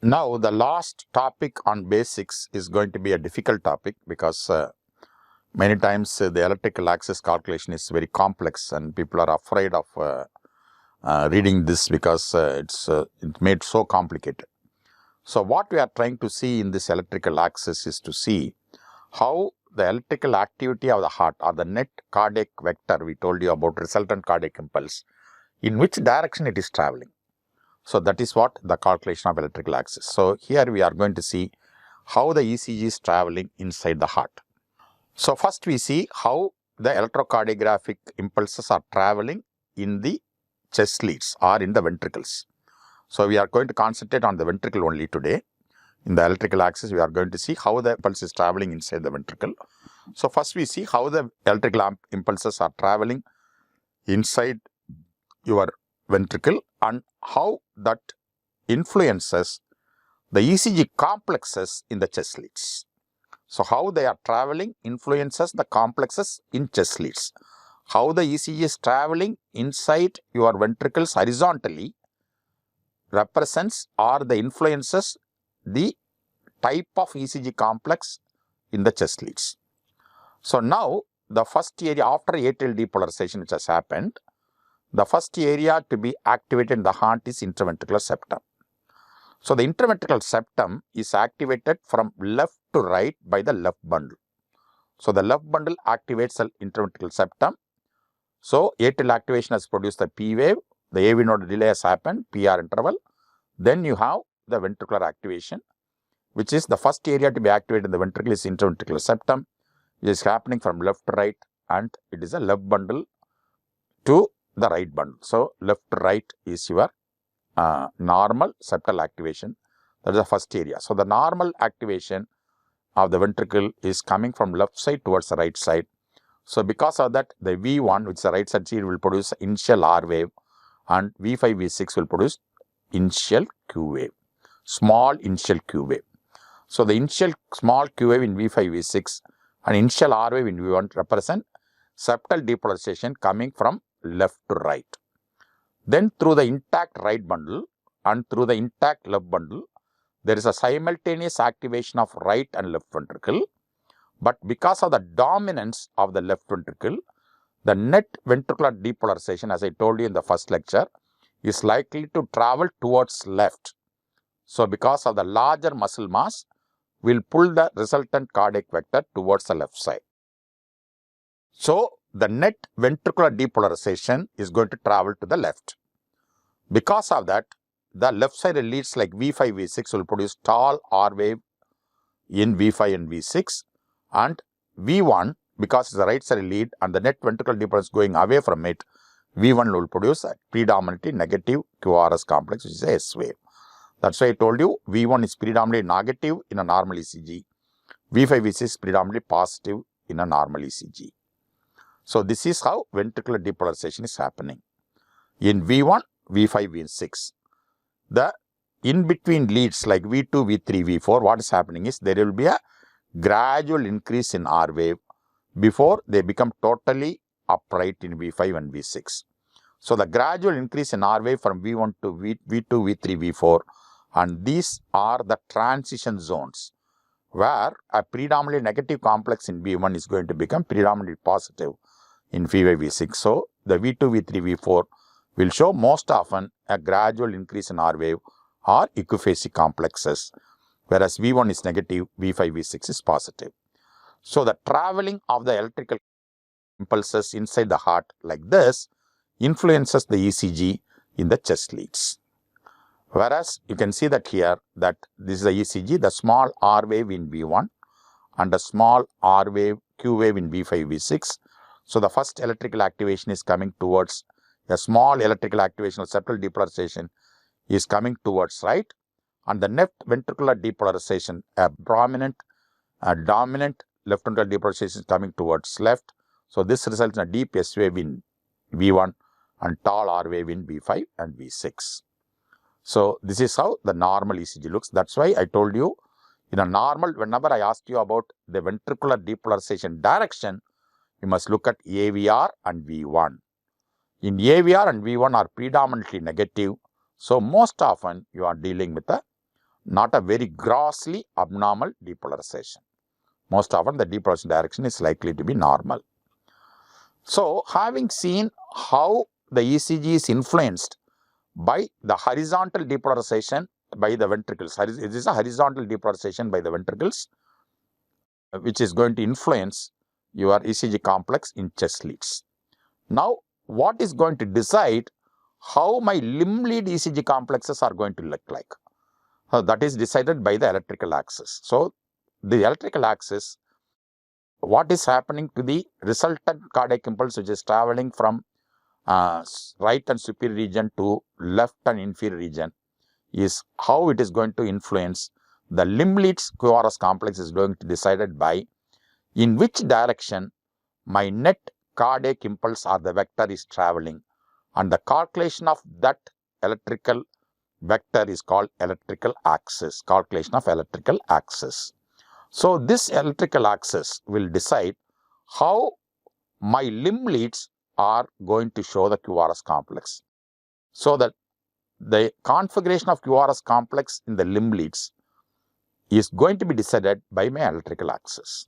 Now, the last topic on basics is going to be a difficult topic because many times the electrical axis calculation is very complex and people are afraid of reading this because it's made so complicated. So, what we are trying to see in this electrical axis is to see how the electrical activity of the heart or the net cardiac vector we told you about resultant cardiac impulse, in which direction it is traveling. So, that is what the calculation of electrical axis. So, here we are going to see how the ECG is traveling inside the heart. So, first we see how the electrocardiographic impulses are traveling in the chest leads or in the ventricles. So, we are going to concentrate on the ventricle only today. In the electrical axis, we are going to see how the impulse is traveling inside the ventricle. So, first we see how the electrical impulses are traveling inside your ventricle and how that influences the ECG complexes in the chest leads. So, how they are traveling influences the complexes in chest leads. How the ECG is traveling inside your ventricles horizontally represents or the influences the type of ECG complex in the chest leads. So, now the first area after atrial depolarization which has happened, the first area to be activated in the heart is interventricular septum. So, the interventricular septum is activated from left to right by the left bundle. So, the left bundle activates the interventricular septum. So, atrial activation has produced the P wave, the AV node delay has happened, PR interval. Then you have the ventricular activation, which is the first area to be activated in the ventricle is interventricular septum. It is happening from left to right and it is a left bundle to the right bundle. So, left to right is your normal septal activation. That is the first area. So, the normal activation of the ventricle is coming from left side towards the right side. So, because of that, the V1, which is the right side seed, will produce initial R wave and V5, V6 will produce initial Q wave, small initial Q wave. So, the initial small Q wave in V5, V6 and initial R wave in V1 represent septal depolarization coming from left to right. Then through the intact right bundle and through the intact left bundle, there is a simultaneous activation of right and left ventricle. But because of the dominance of the left ventricle, the net ventricular depolarization, as I told you in the first lecture, is likely to travel towards left. So, because of the larger muscle mass, will pull the resultant cardiac vector towards the left side. So, the net ventricular depolarization is going to travel to the left. Because of that, the left side leads like V5, V6 will produce tall R wave in V5 and V6, and V1, because it's the right side lead and the net ventricular depolarization is going away from it, V1 will produce a predominantly negative QRS complex, which is a S wave. That's why I told you V1 is predominantly negative in a normal ECG, V5, V6 is predominantly positive in a normal ECG. So, this is how ventricular depolarization is happening. In V1, V5, V6, the in-between leads like V2, V3, V4, what is happening is there will be a gradual increase in R wave before they become totally upright in V5 and V6. So, the gradual increase in R wave from V1 to V2, V3, V4, and these are the transition zones where a predominantly negative complex in V1 is going to become predominantly positive in V5, V6. So, the V2, V3, V4 will show most often a gradual increase in R wave or equiphasic complexes, whereas V1 is negative, V5, V6 is positive. So, the traveling of the electrical impulses inside the heart like this influences the ECG in the chest leads. Whereas, you can see that here that this is the ECG, the small R wave in V1 and the small R wave, Q wave in V5, V6. So, the first electrical activation is coming towards a small electrical activation of septal depolarization is coming towards right, and the net ventricular depolarization, a dominant left ventricular depolarization is coming towards left. So, this results in a deep S wave in V1 and tall R wave in V5 and V6. So, this is how the normal ECG looks. That's why I told you in a normal, whenever I asked you about the ventricular depolarization direction, you must look at AVR and V1. In AVR and V1 are predominantly negative. So, most often you are dealing with a not a very grossly abnormal depolarization. Most often the depolarization direction is likely to be normal. So, having seen how the ECG is influenced by the horizontal depolarization by the ventricles, it is a horizontal depolarization by the ventricles which is going to influence your ECG complex in chest leads. Now, what is going to decide how my limb lead ECG complexes are going to look like? That is decided by the electrical axis. So, the electrical axis, what is happening to the resultant cardiac impulse which is traveling from right and superior region to left and inferior region, is how it is going to influence the limb leads QRS complex is going to be decided by in which direction my net cardiac impulse or the vector is traveling, and the calculation of that electrical vector is called electrical axis, calculation of electrical axis. So, this electrical axis will decide how my limb leads are going to show the QRS complex. So, that the configuration of QRS complex in the limb leads is going to be decided by my electrical axis.